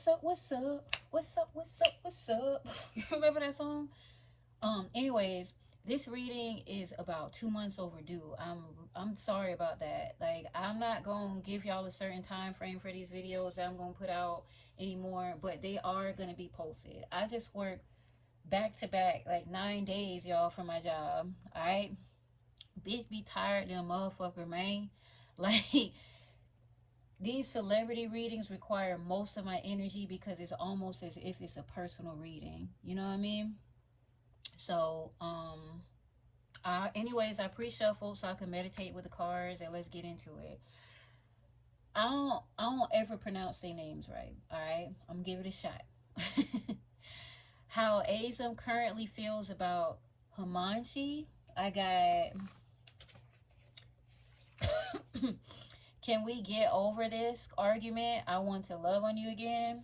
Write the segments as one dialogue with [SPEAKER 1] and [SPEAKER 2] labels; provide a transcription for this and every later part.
[SPEAKER 1] up, what's up, what's up, what's up, what's up. Remember that song? Anyways, this reading is about 2 months overdue. I'm sorry about that. Like, I'm not gonna give y'all a certain time frame for these videos that I'm gonna put out anymore, but they are gonna be posted. I just work back to back like 9 days, y'all, for my job. Alright? Bitch be tired them motherfucker, man. Like, these celebrity readings require most of my energy because it's almost as if it's a personal reading. You know what I mean? So, anyways, I pre-shuffled so I can meditate with the cards, and let's get into it. I don't ever pronounce their names right. All right, I'm gonna give it a shot. How Asim currently feels about Himanshi. I got. Can we get over this argument? I want to love on you again.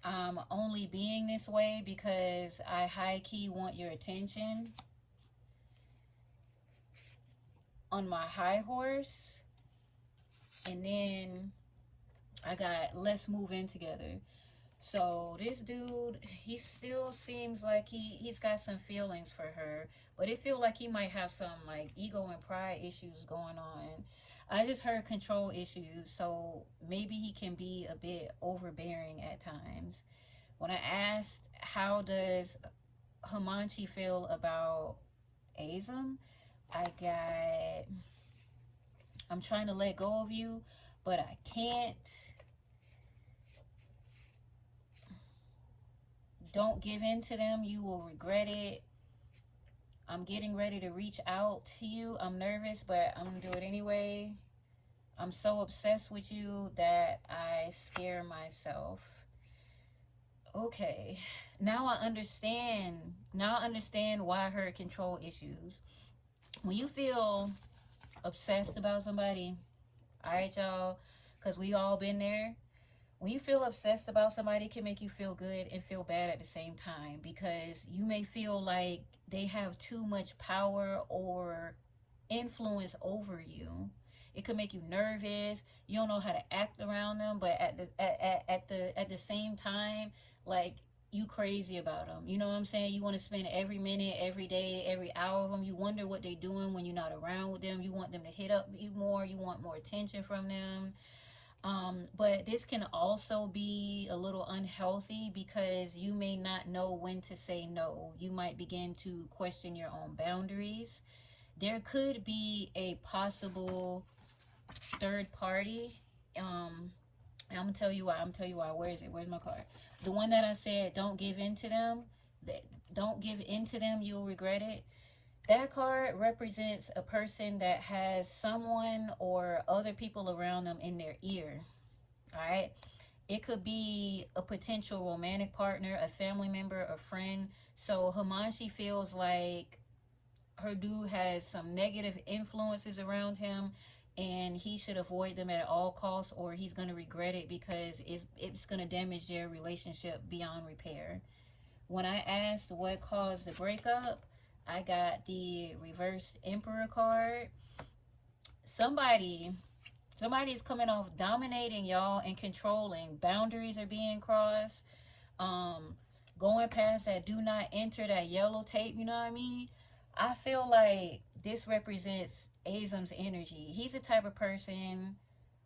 [SPEAKER 1] I'm only being this way because I high-key want your attention. On my high horse. And then I got let's move in together. So this dude, he still seems like he's got some feelings for her, but it feels like he might have some like ego and pride issues going on. I just heard control issues, so maybe he can be a bit overbearing at times. When I asked how does Himanshi feel about Asim, I got I'm trying to let go of you, but I can't. Don't give in to them. You will regret it. I'm getting ready to reach out to you. I'm nervous, but I'm going to do it anyway. I'm so obsessed with you that I scare myself. Okay. Now I understand. Now I understand why her control issues. When you feel obsessed about somebody, all right, y'all, because we all been there. When you feel obsessed about somebody, it can make you feel good and feel bad at the same time, because you may feel like they have too much power or influence over you. It could make you nervous. You don't know how to act around them, but at the same time, like, you crazy about them. You know what I'm saying? You want to spend every minute, every day, every hour of them. You wonder what they're doing when you're not around with them. You want them to hit up you more. You want more attention from them. But this can also be a little unhealthy because you may not know when to say no. You might begin to question your own boundaries. There could be a possible third party. I'm gonna tell you why. Where is it? Where's my card? The one that I said, don't give in to them. Don't give in to them. You'll regret it. That card represents a person that has someone or other people around them in their ear. All right. It could be a potential romantic partner, a family member, a friend. So Himanshi feels like her dude has some negative influences around him, and he should avoid them at all costs, or he's going to regret it because it's going to damage their relationship beyond repair. When I asked what caused the breakup, I got the reversed Emperor card. Somebody is coming off dominating y'all and controlling. Boundaries are being crossed. Going past that do not enter, that yellow tape, you know what I mean? I feel like this represents Asim's energy. He's the type of person,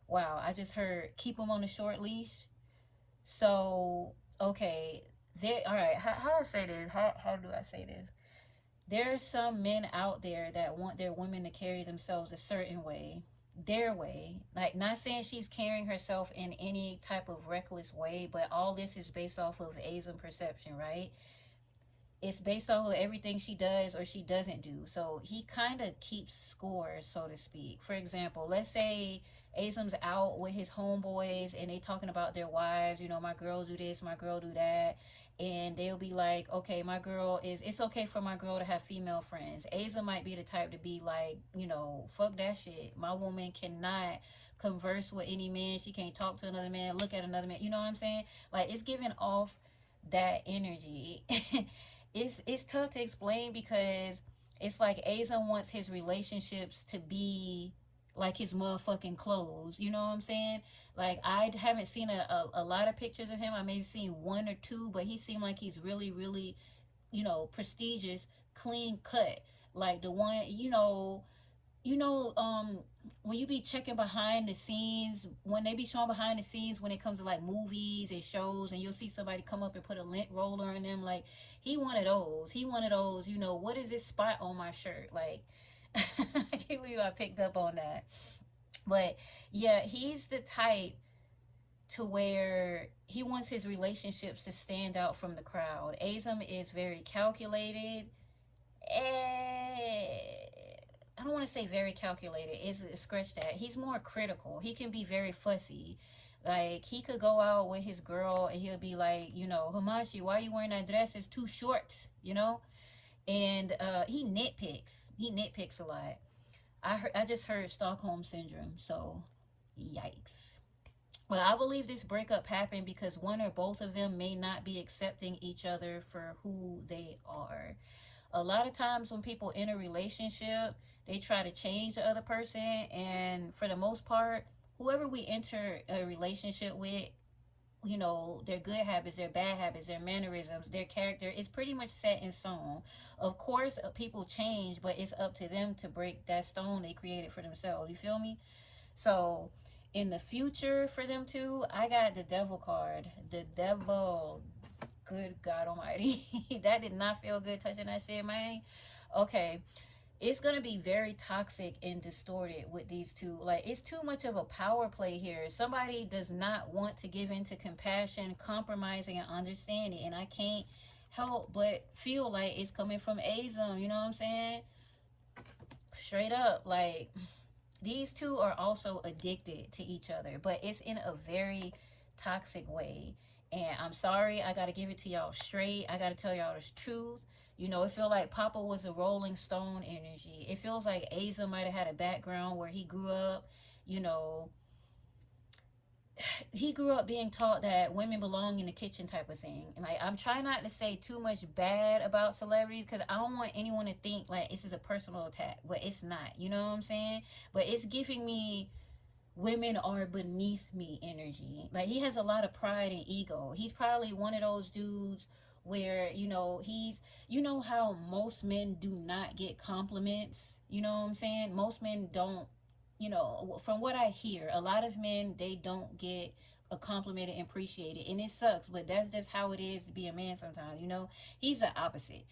[SPEAKER 1] wow, I just heard keep him on a short leash. So, okay, there, all right, how do I say this? How do I say this? There are some men out there that want their women to carry themselves a certain way, their way. Like, not saying she's carrying herself in any type of reckless way, but all this is based off of Asim perception, right? It's based off of everything she does or she doesn't do. So he kind of keeps score, so to speak. For example, let's say Asim's out with his homeboys and they talking about their wives. You know, my girl do this, my girl do that. And they'll be like, okay, it's okay for my girl to have female friends. Asim might be the type to be like, you know, fuck that shit. My woman cannot converse with any man. She can't talk to another man, look at another man. You know what I'm saying? Like, it's giving off that energy. It's tough to explain because it's like Asim wants his relationships to be like his motherfucking clothes. You know what I'm saying? Like, I haven't seen a lot of pictures of him. I may have seen one or two, but he seemed like he's really, really, prestigious, clean cut. Like the one, you know, when you be checking behind the scenes, when they be showing behind the scenes when it comes to like movies and shows, and you'll see somebody come up and put a lint roller in them, like he one of those. He one of those, what is this spot on my shirt? Like, I can't believe I picked up on that. But yeah, he's the type to where he wants his relationships to stand out from the crowd. Azam is very calculated. I don't want to say very calculated. Is scratch that. He's more critical. He can be very fussy. Like, he could go out with his girl and he'll be like, Himanshi, why are you wearing that dress? It's too short, And he nitpicks. He nitpicks a lot. I just heard Stockholm syndrome, so yikes. Well, I believe this breakup happened because one or both of them may not be accepting each other for who they are. A lot of times when people in a relationship, they try to change the other person, and for the most part, whoever we enter a relationship with, their good habits, their bad habits, their mannerisms, their character is pretty much set in stone. Of course, people change, but it's up to them to break that stone they created for themselves. You feel me? So, in the future for them too, I got the devil card. The devil. Good God almighty. That did not feel good touching that shit, man. Okay. It's going to be very toxic and distorted with these two. Like, it's too much of a power play here. Somebody does not want to give in to compassion, compromising, and understanding. And I can't help but feel like it's coming from Azam. You know what I'm saying? Straight up. Like, these two are also addicted to each other, but it's in a very toxic way. And I'm sorry, I gotta give it to y'all straight. I gotta tell y'all the truth. It feels like Papa was a Rolling Stone energy. It feels like Asa might have had a background where he grew up, he grew up being taught that women belong in the kitchen type of thing. And like, I'm trying not to say too much bad about celebrities because I don't want anyone to think like this is a personal attack, but it's not. You know what I'm saying? But it's giving me women are beneath me energy. Like, he has a lot of pride and ego. He's probably one of those dudes where, he's, how most men do not get compliments. You know what I'm saying? Most men don't, from what I hear, a lot of men, they don't get a compliment and appreciate it. And it sucks, but that's just how it is to be a man sometimes, He's the opposite.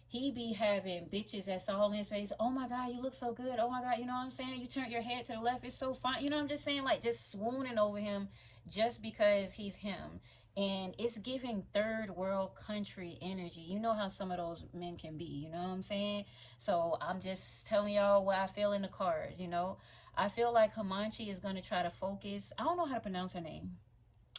[SPEAKER 1] He be having bitches that's all in his face. Oh my God, you look so good. Oh my God, you know what I'm saying? You turn your head to the left. It's so fine. You know what I'm just saying? Like, just swooning over him just because he's him. And it's giving third world country energy. You know how some of those men can be. You know what I'm saying? So I'm just telling y'all what I feel in the cards, I feel like Himanshi is going to try to focus. I don't know how to pronounce her name.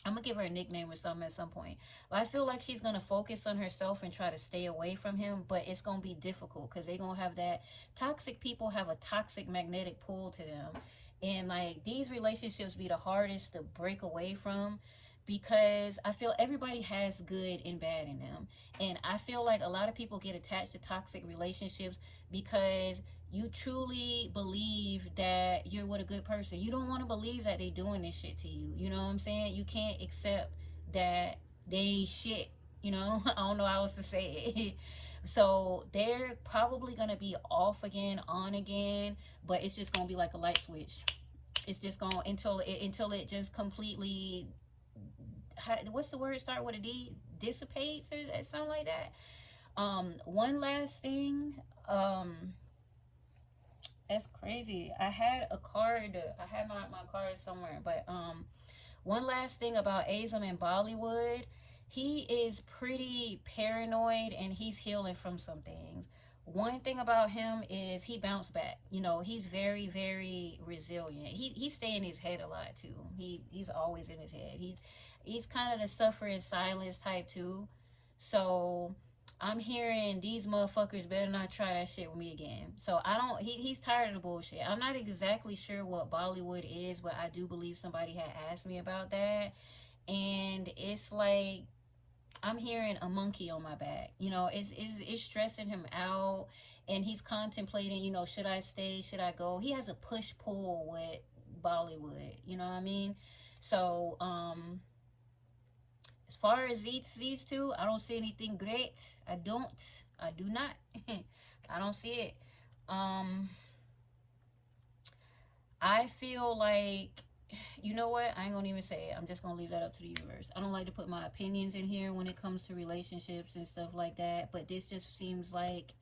[SPEAKER 1] I'm gonna give her a nickname or something at some point. But I feel like she's gonna focus on herself and try to stay away from him. But it's gonna be difficult because they're gonna have that toxic people have a toxic magnetic pull to them. And like, these relationships be the hardest to break away from because I feel everybody has good and bad in them. And I feel like a lot of people get attached to toxic relationships because you truly believe that you're with a good person. You don't want to believe that they doing this shit to you. You know what I'm saying? You can't accept that they shit. I don't know how else to say it. So they're probably going to be off again, on again, but it's just going to be like a light switch. It's just going until it just completely, what's the word start with a D? Dissipates or something like that. One last thing. That's crazy. I had a card. I had my card somewhere. But one last thing about Azam in Bollywood. He is pretty paranoid and he's healing from some things. One thing about him is he bounced back. He's very, very resilient. He stay in his head a lot too. He's always in his head. He's kind of the suffer in silence type too. So I'm hearing these motherfuckers better not try that shit with me again. So he's tired of the bullshit. I'm not exactly sure what Bollywood is, but I do believe somebody had asked me about that. And it's like, I'm hearing a monkey on my back. It's stressing him out. and he's contemplating, you know, should I stay, should I go? He has a push-pull with Bollywood, you know what I mean? So as far as these two, I don't see anything great. I do not. I don't see it. I feel like, you know what? I ain't gonna even say it. I'm just gonna leave that up to the universe. I don't like to put my opinions in here when it comes to relationships and stuff like that. But this just seems like,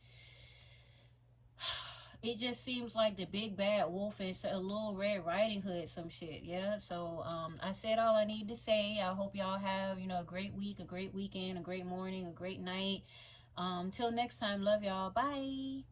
[SPEAKER 1] it just seems like the big bad wolf and a little Red Riding Hood, some shit. Yeah. So I said all I need to say. I hope y'all have, you know, a great week, a great weekend, a great morning, a great night. Till next time, love y'all. Bye.